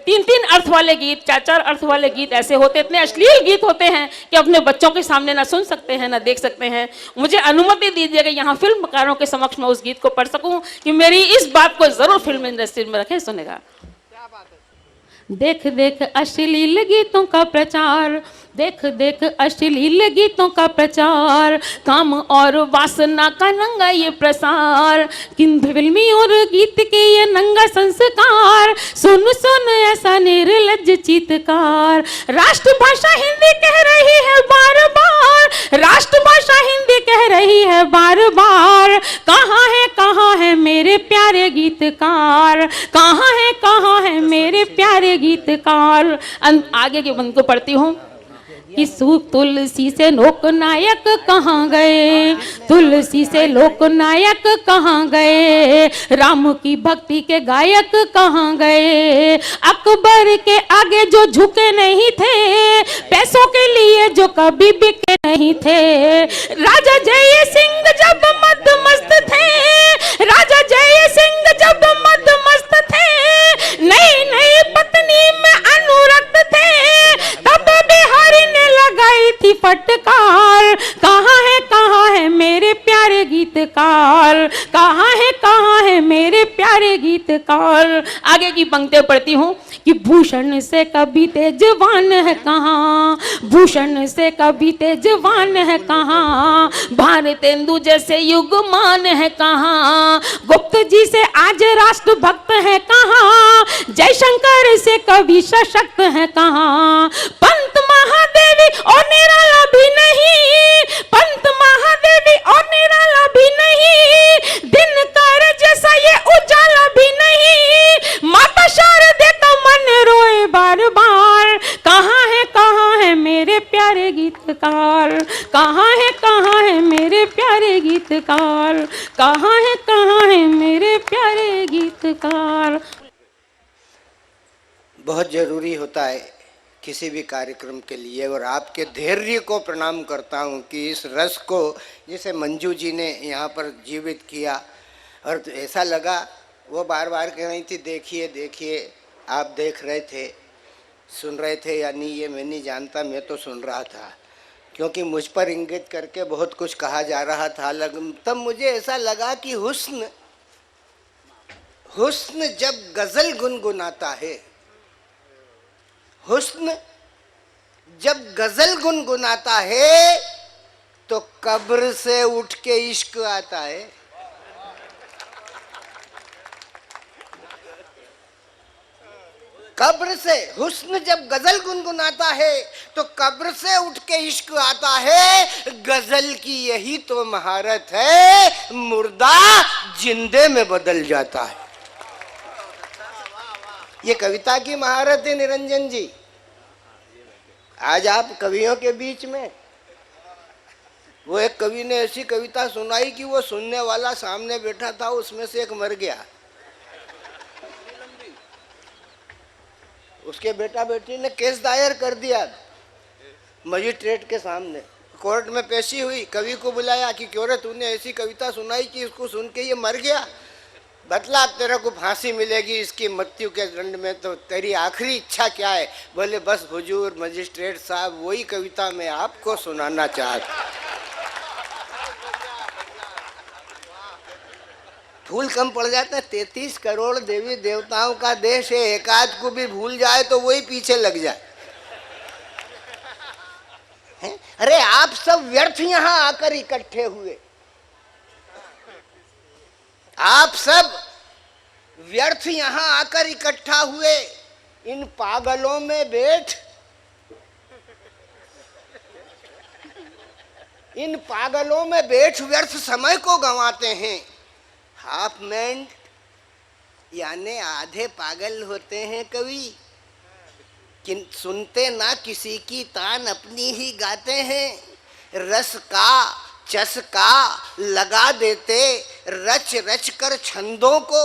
3-3 अर्थ वाले गीत, 4-4 अर्थ वाले गीत ऐसे होते, इतने अश्लील गीत होते हैं कि अपने बच्चों के सामने ना सुन सकते हैं ना देख सकते हैं। मुझे अनुमति दीजिएगा यहाँ फिल्मकारों के समक्ष मैं उस गीत को पढ़ सकूं कि मेरी इस बात को जरूर फिल्म इंडस्ट्री में रखें। सुनेगा। देख देख अश्लील गीतों का प्रचार, देख देख अश्लील गीतों का प्रचार, काम और वासना का नंगा ये प्रसार, किन फिल्मी और गीत के ये नंगा संस्कार, सुन सुन ऐसा निर्लज्ज चीत्कार। राष्ट्रभाषा हिंदी कह रही है बार बार, राष्ट्रभाषा हिंदी कह रही है बार बार, कहाँ है मेरे प्यारे गीतकार, कहाँ है मेरे प्यारे गीतकार। आगे के बंद को पढ़ती हूँ कि तुलसी से लोकनायक कहाँ गए, तुलसी से लोकनायक कहाँ गए, राम की भक्ति के गायक कहाँ गए, अकबर के आगे जो झुके नहीं थे, पैसों के लिए जो कभी बिके नहीं थे, राजा जय सिंह जब मदमस्त थे, राजा जय सिंह जब मदमस्त थे, नई नई पत्नी में अनुरक्त थे, तब बिहारी ने लगाई थी फटकार। कहाँ है मेरे प्यारे गीतकार, कहाँ है मेरे प्यारे गीतकार। आगे की पंक्तियां पढ़ती हूँ कि भूषण से कभी तेजवान है कहाँ, भूषण से कभी तेजवान है कहाँ, भारतेंदु जैसे युगमान है कहाँ, गुप्त जी से आज राष्ट्र भक्त है कहाँ, जयशंकर से कभी सशक्त है कहाँ, पंत महादेवी और निराला भी नहीं, पंत महादेवी और निराला भी नहीं, दिनकर जैसा ये उजाला भी नहीं, माता शारदे का मन रोए बार बार। कहाँ है मेरे प्यारे गीतकार, कहाँ है मेरे प्यारे गीतकार, कहाँ है मेरे प्यारे गीतकार। बहुत जरूरी होता है किसी भी कार्यक्रम के लिए, और आपके धैर्य को प्रणाम करता हूँ कि इस रस को जिसे मंजू जी ने यहाँ पर जीवित किया। और तो ऐसा लगा, वो बार बार कह रही थी देखिए देखिए, आप देख रहे थे, सुन रहे थे या नहीं ये मैं नहीं जानता, मैं तो सुन रहा था, क्योंकि मुझ पर इंगित करके बहुत कुछ कहा जा रहा था। तब मुझे ऐसा लगा कि हुस्न जब गजल गुनगुनाता है, हुस्न जब गजल गुनगुनाता है तो कब्र से उठ के इश्क आता है। कब्र से हुस्न जब गजल गुनगुनाता है तो कब्र से उठ के इश्क आता है। गजल की यही तो महारत है, मुर्दा जिंदे में बदल जाता है। ये कविता की महारत है निरंजन जी। आज आप कवियों के बीच में, वो एक कवि ने ऐसी कविता सुनाई कि वो सुनने वाला सामने बैठा था, उसमें से एक मर गया। उसके बेटा बेटी ने केस दायर कर दिया मजिस्ट्रेट के सामने। कोर्ट में पेशी हुई, कवि को बुलाया कि क्यों रे तूने ऐसी कविता सुनाई कि इसको सुन के ये मर गया, बतला अब तेरे को फांसी मिलेगी इसकी मृत्यु के दंड में, तो तेरी आखिरी इच्छा क्या है? बोले बस हुजूर मजिस्ट्रेट साहब वही कविता मैं आपको सुनाना चाहता। फूल कम पड़ जाता है, 33 करोड़ देवी देवताओं का देश है, एक आध को भी भूल जाए तो वही पीछे लग जाए। अरे आप सब व्यर्थ यहां आकर इकट्ठे हुए, आप सब व्यर्थ यहां आकर इकट्ठा हुए, इन पागलों में बैठ, इन पागलों में बैठ व्यर्थ समय को गंवाते हैं। हाफ मैंड यानी आधे पागल होते हैं कवि, सुनते ना किसी की तान अपनी ही गाते हैं, रस का चस्का लगा देते रच रच कर छंदों को,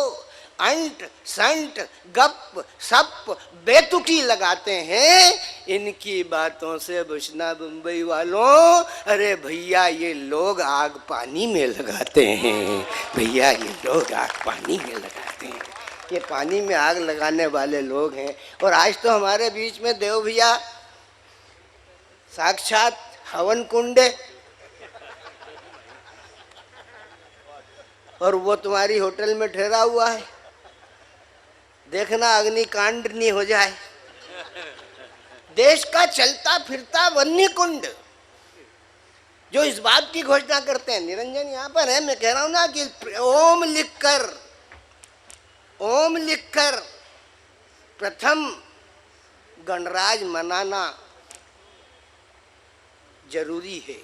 अंट संट गप सप बेतुकी लगाते हैं। इनकी बातों से बचना मुंबई वालों, अरे भैया ये लोग आग पानी में लगाते हैं, भैया ये लोग आग पानी में लगाते हैं, ये पानी में आग लगाने वाले लोग हैं। और आज तो हमारे बीच में देव भैया साक्षात हवन कुंड, और वो तुम्हारी होटल में ठहरा हुआ है, देखना अग्निकांड नहीं हो जाए। देश का चलता फिरता वन्य कुंड जो इस बात की घोषणा करते हैं, निरंजन यहाँ पर है, मैं कह रहा हूं ना कि ओम लिखकर प्रथम गणराज मनाना जरूरी है,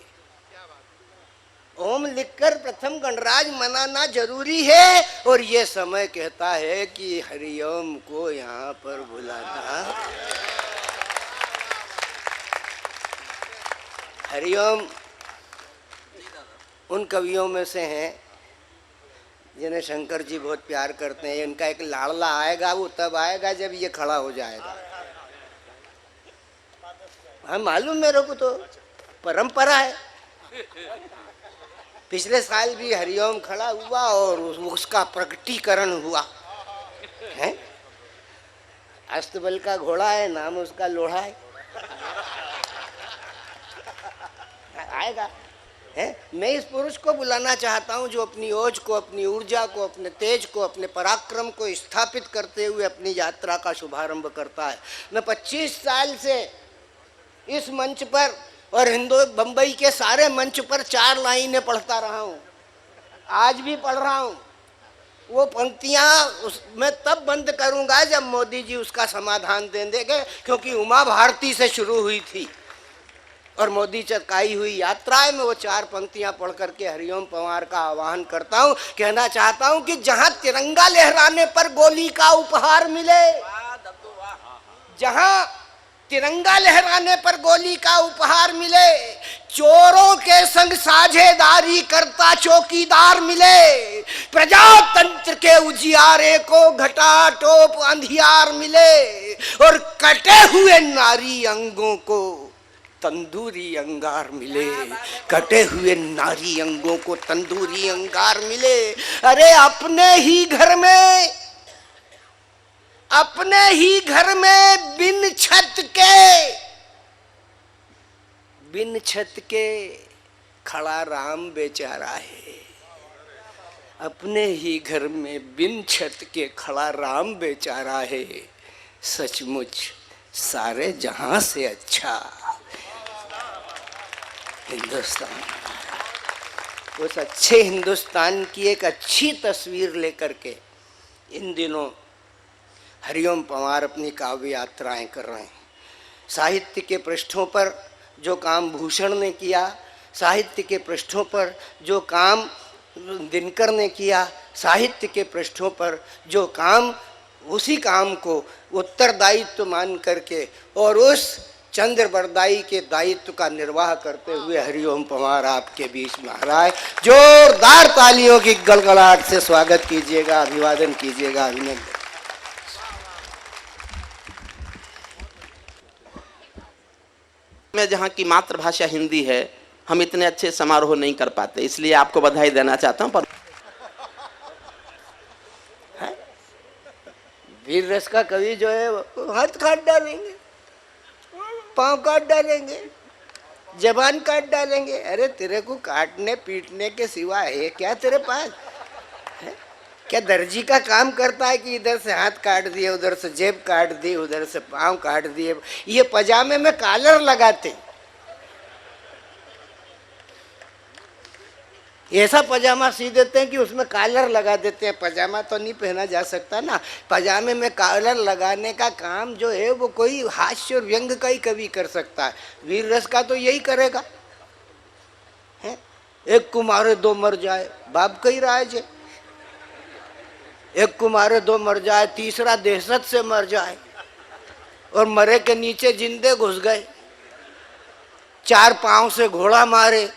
ओम लिखकर प्रथम गणराज मनाना जरूरी है। और ये समय कहता है कि हरिओम को यहाँ पर बुलाना। हरिओम उन कवियों में से हैं जिन्हें शंकर जी बहुत प्यार करते हैं। इनका एक लाडला आएगा, वो तब आएगा जब ये खड़ा हो जाएगा। हाँ मालूम मेरे को, तो परंपरा है। पिछले साल भी हरिओम खड़ा हुआ और उसका प्रकटीकरण हुआ है। अस्तबल का घोड़ा है, नाम उसका लोढ़ा है, आएगा है। मैं इस पुरुष को बुलाना चाहता हूं जो अपनी ओज को, अपनी ऊर्जा को, अपने तेज को, अपने पराक्रम को स्थापित करते हुए अपनी यात्रा का शुभारंभ करता है। मैं 25 साल से इस मंच पर और बंबई के सारे मंच पर 4 लाइनें पढ़ता रहा हूँ, आज भी पढ़ रहा हूँ। वो पंक्तियाँ मैं तब बंद करूँगा जब मोदी जी उसका समाधान दे देंगे, क्योंकि उमा भारती से शुरू हुई थी और मोदी चकाई हुई यात्रा है। मैं वो 4 पंक्तियाँ पढ़ करके हरिओम पंवार का आह्वान करता हूँ। कहना चाहता हूँ कि जहाँ तिरंगा लहराने पर गोली का उपहार मिले, जहाँ तिरंगा लहराने पर गोली का उपहार मिले, चोरों के संग साझेदारी करता चौकीदार मिले, प्रजातंत्र के उजियारे को घटा टोप अंधियार मिले, और कटे हुए नारी अंगों को तंदूरी अंगार मिले, कटे हुए नारी अंगों को तंदूरी अंगार मिले। अरे अपने ही घर में बिन छत के खड़ा राम बेचारा है। अपने ही घर में बिन छत के खड़ा राम बेचारा है, सचमुच सारे जहां से अच्छा हिंदुस्तान। उस अच्छे हिंदुस्तान की एक अच्छी तस्वीर लेकर के इन दिनों हरिओम पंवार अपनी काव्य यात्राएं कर रहे हैं। साहित्य के पृष्ठों पर जो काम भूषण ने किया, साहित्य के पृष्ठों पर जो काम दिनकर ने किया, साहित्य के पृष्ठों पर जो काम, उसी काम को उत्तरदायित्व मान करके और उस चंद्र बरदाई के दायित्व का निर्वाह करते हुए हरिओम पंवार आपके बीच में आ रहा है। जोरदार तालियों की गड़गड़ाहट से स्वागत कीजिएगा, अभिवादन कीजिएगा, अभिनंदन। है जहाँ की मातृभाषा हिंदी है, हम इतने अच्छे समारोह नहीं कर पाते, इसलिए आपको बधाई देना चाहता हूँ। पर वीर रस का कवि जो है वो हाथ काट डालेंगे, पांव काट डालेंगे, जबान काट डालेंगे। अरे तेरे को काटने पीटने के सिवा है क्या तेरे पास? है? क्या दर्जी का काम करता है कि इधर से हाथ काट दिए, उधर से जेब काट दी, उधर से पांव काट दिए? ये पजामे में कॉलर लगाते, ऐसा पजामा सी देते हैं कि उसमें कॉलर लगा देते हैं। पजामा तो नहीं पहना जा सकता ना, पजामे में कॉलर लगाने का काम जो है वो कोई हास्य और व्यंग का ही कवि कर सकता है। वीर रस का तो यही करेगा। है? एक कुमारे दो मर जाए, बाप कही राज है। एक कुमारे दो मर जाए, तीसरा दहशत से मर जाए, और मरे के नीचे जिंदे घुस गए। चार पांव से घोड़ा मारे,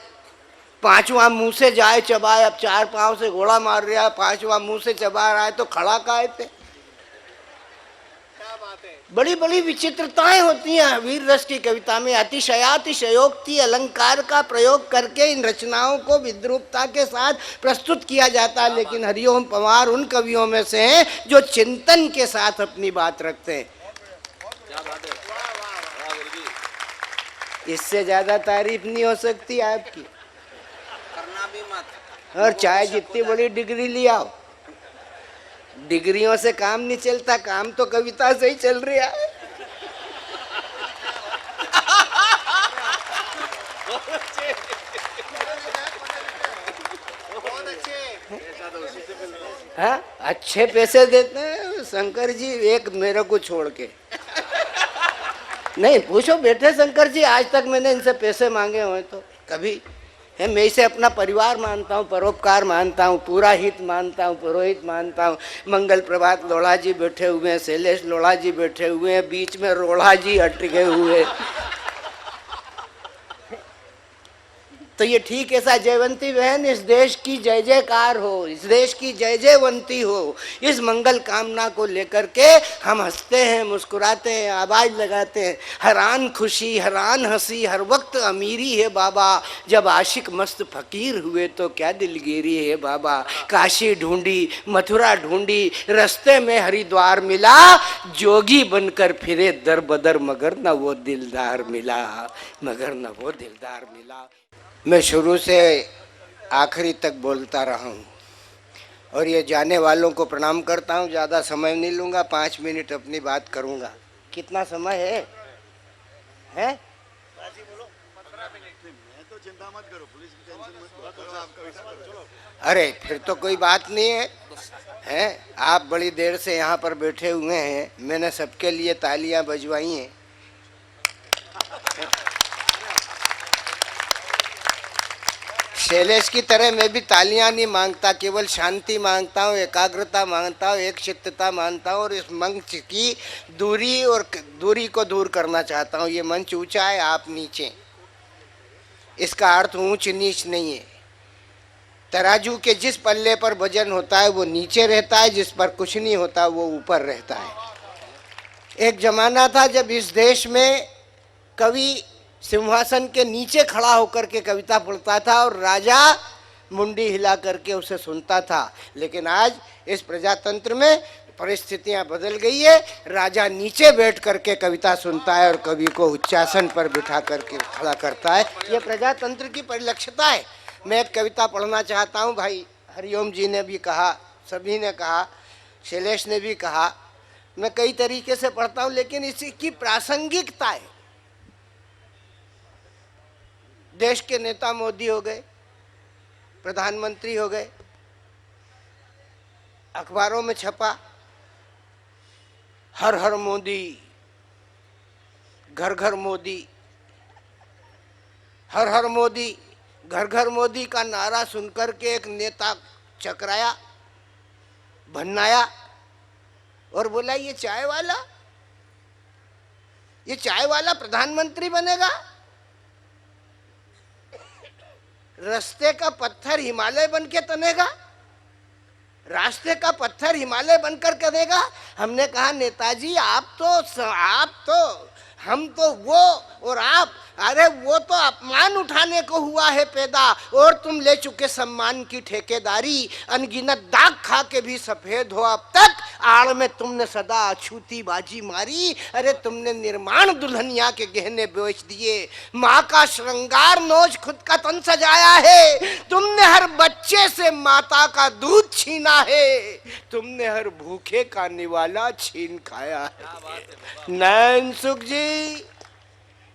पांचवा मुंह से जाए चबाए। अब चार पांव से घोड़ा मार रहा है, पांचवा मुंह से चबा रहा है, तो खड़ा काहे पे? क्या बात है। बड़ी बड़ी विचित्रताएं होती हैं वीर रस की कविता में। अतिशयोक्ति अलंकार का प्रयोग करके इन रचनाओं को विद्रूपता के साथ प्रस्तुत किया जाता है। लेकिन हरिओम पंवार उन कवियों में से हैं जो चिंतन के साथ अपनी बात रखते हैं। इससे ज्यादा तारीफ नहीं हो सकती आपकी। और चाहे जितनी बड़ी डिग्री ले आओ, डिग्रियों से काम नहीं चलता, काम तो कविता से ही चल रहा है। हाँ, अच्छे पैसे देते हैं शंकर जी, एक मेरे को छोड़ के। नहीं पूछो बेटे शंकर जी, आज तक मैंने इनसे पैसे मांगे हुए तो कभी है? मैं इसे अपना परिवार मानता हूँ, परोपकार मानता हूँ, पूरा हित मानता हूँ, पुरोहित मानता हूँ। मंगल प्रभात लोढ़ा जी बैठे हुए हैं, शैलेश लोढ़ा जी बैठे हुए हैं, बीच में रोढ़ा जी अटके हुए। तो ये ठीक ऐसा जयवंती बहन, इस देश की जय जयकार हो, इस देश की जय जयवंती हो, इस मंगल कामना को लेकर के हम हंसते हैं, मुस्कुराते हैं, आवाज लगाते हैं। हरान खुशी हरान हंसी हर वक्त अमीरी है बाबा, जब आशिक मस्त फकीर हुए तो क्या दिलगिरी है बाबा। काशी ढूंढी मथुरा ढूंढी, रास्ते में हरिद्वार मिला, जोगी बनकर फिरे दर बदर, मगर न वो दिलदार मिला, मगर न वो दिलदार मिला। मैं शुरू से आखिरी तक बोलता रहा हूँ और ये जाने वालों को प्रणाम करता हूँ। ज़्यादा समय नहीं लूँगा, 5 मिनट अपनी बात करूँगा। कितना समय है? हैं? तो चिंता मत करो, पुलिस की टेंशन मत करो, आपका विषय करो। अरे फिर तो कोई बात नहीं है। हैं? आप बड़ी देर से यहाँ पर बैठे हुए हैं, मैंने सबके लिए तालियां बजवाई हैं। शैलेश की तरह मैं भी तालियां नहीं मांगता, केवल शांति मांगता हूँ, एकाग्रता मांगता हूँ, एक चित्तता मांगता हूँ, और इस मंच की दूरी को दूर करना चाहता हूँ। ये मंच ऊंचा है, आप नीचे। इसका अर्थ ऊंच नीच नहीं है। तराजू के जिस पल्ले पर वजन होता है वो नीचे रहता है, जिस पर कुछ नहीं होता वो ऊपर रहता है। एक जमाना था जब इस देश में कवि सिंहासन के नीचे खड़ा होकर के कविता पढ़ता था और राजा मुंडी हिला करके उसे सुनता था। लेकिन आज इस प्रजातंत्र में परिस्थितियां बदल गई है। राजा नीचे बैठ करके कविता सुनता है और कवि को उच्चासन पर बिठा करके खड़ा करता है। ये प्रजातंत्र की परिलक्षिता है। मैं एक कविता पढ़ना चाहता हूँ। भाई हरिओम जी ने भी कहा, सभी ने कहा, शैलेश ने भी कहा, मैं कई तरीके से पढ़ता हूँ, लेकिन इसकी प्रासंगिकता है। देश के नेता मोदी हो गए, प्रधानमंत्री हो गए, अखबारों में छपा हर हर मोदी, घर घर मोदी, हर हर मोदी, घर घर मोदी का नारा सुनकर के एक नेता चकराया, भन्नाया और बोला ये चाय वाला प्रधानमंत्री बनेगा? रास्ते का पत्थर हिमालय बन के तनेगा? रास्ते का पत्थर हिमालय बनकर करेगा? हमने कहा नेताजी आप तो हम तो वो और आप अरे वो तो अपमान उठाने को हुआ है पैदा, और तुम ले चुके सम्मान की ठेकेदारी। अनगिनत दाग खा के भी सफेद हो अब तक, आड़ में तुमने सदा अछूती बाजी मारी। अरे तुमने निर्माण दुल्हनिया के गहने बेच दिए, माँ का श्रृंगार नोच खुद का तन सजाया है। तुमने हर बच्चे से माता का दूध छीना है, तुमने हर भूखे का निवाला छीन खाया है। नैन सुख जी,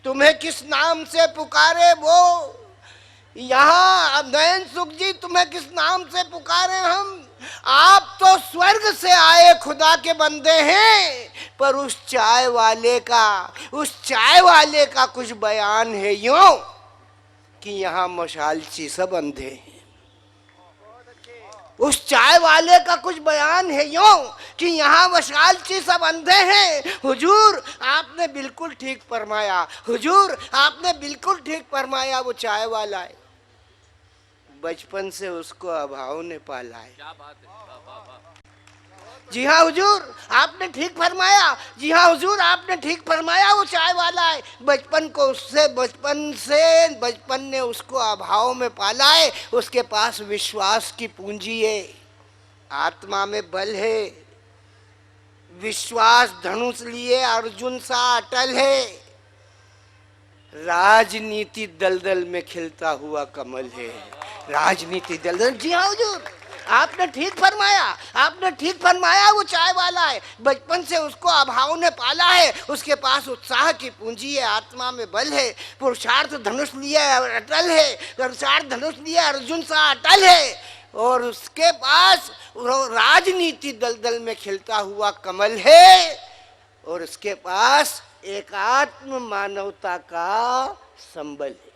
तुम्हें किस नाम से पुकारे वो यहाँ? नयन सुख जी, तुम्हें किस नाम से पुकारे हम? आप तो स्वर्ग से आए खुदा के बंदे हैं, पर उस चाय वाले का कुछ बयान है यूं कि यहाँ मशालची सब अंधे हैं। उस चाय वाले का कुछ बयान है यूं कि यहाँ मशालची सब अंधे हैं। हुजूर आपने बिल्कुल ठीक फरमाया, हुजूर आपने बिल्कुल ठीक फरमाया। वो चाय वाला है, बचपन से उसको अभाव ने पाला है। जी हाँ हुजूर आपने ठीक फरमाया, जी हाँ हुजूर आपने ठीक फरमाया। वो चाय वाला है, बचपन ने उसको अभाव में पाला है। उसके पास विश्वास की पूंजी है, आत्मा में बल है, विश्वास धनुष लिए अर्जुन सा अटल है। राजनीति दलदल में खिलता हुआ कमल है, राजनीति दलदल। जी हाँ हुजूर आपने ठीक फरमाया, आपने ठीक फरमाया। वो चाय वाला है, बचपन से उसको अभाव ने पाला है। उसके पास उत्साह की पूंजी है, आत्मा में बल है, पुरुषार्थ धनुष लिए अटल है, पुरुषार्थ धनुष लिए अर्जुन सा अटल है। और उसके पास राजनीति दलदल में खिलता हुआ कमल है, और उसके पास एकात्म मानवता का संबल है,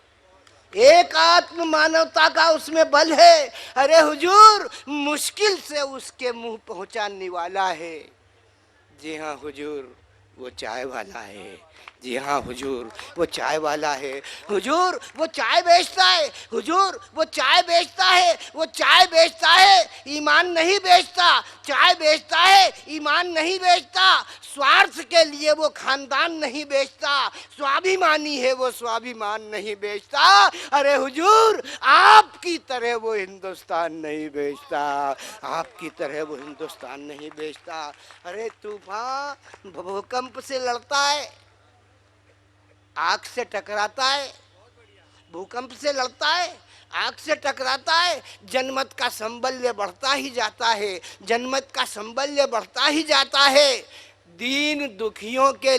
एक आत्म मानवता का उसमें बल है। अरे हुजूर मुश्किल से उसके मुंह पहुंचा निवाला है। जी हाँ हुजूर वो चाय वाला है, जी हाँ हुजूर वो चाय वाला है। हुजूर वो चाय बेचता है, हुजूर वो चाय बेचता है, वो चाय बेचता है, ईमान नहीं बेचता। चाय बेचता है, ईमान नहीं बेचता। स्वार्थ के लिए वो खानदान नहीं बेचता, स्वाभिमानी है वो स्वाभिमान नहीं बेचता। अरे हुजूर आपकी तरह वो हिंदुस्तान नहीं बेचता, आपकी तरह वो हिंदुस्तान नहीं बेचता। अरे तूफान भूकंप से लड़ता है, आग से टकराता है, भूकंप से लड़ता है, आग से टकराता है। जनमत का संबल्य बढ़ता ही जाता है, जनमत का संबल्य बढ़ता ही जाता है। दीन दुखियों के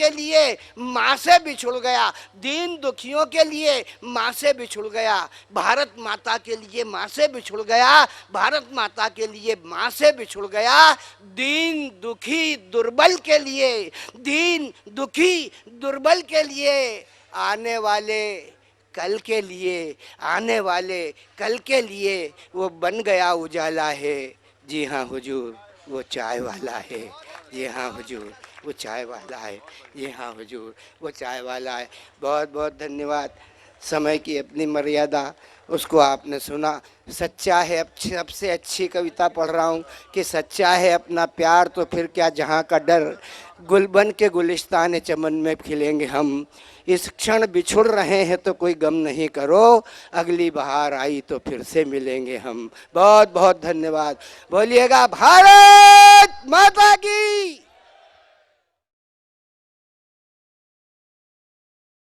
लिए माँ से बिछुड़ गया, दीन दुखियों के लिए माँ से बिछुड़ गया। भारत माता के लिए माँ से बिछुड़ गया, भारत माता के लिए माँ से बिछुड़ गया। दीन दुखी दुर्बल के लिए, दीन दुखी दुर्बल के लिए, आने वाले कल के लिए, आने वाले कल के लिए वो बन गया उजाला है। जी हाँ हुजूर वो चाय वाला है, जी हाँ हुजूर वो चाय वाला है, जी हाँ हुजूर वो चाय वाला है। बहुत बहुत धन्यवाद। समय की अपनी मर्यादा, उसको आपने सुना। सच्चा है, सबसे अच्छी कविता पढ़ रहा हूँ कि सच्चा है अपना प्यार तो फिर क्या जहाँ का डर। गुलबन के गुलिस्तान चमन में खिलेंगे हम, इस क्षण बिछुड़ रहे हैं तो कोई गम नहीं करो, अगली बहार आई तो फिर से मिलेंगे हम। बहुत बहुत धन्यवाद। बोलिएगा भारत माता की।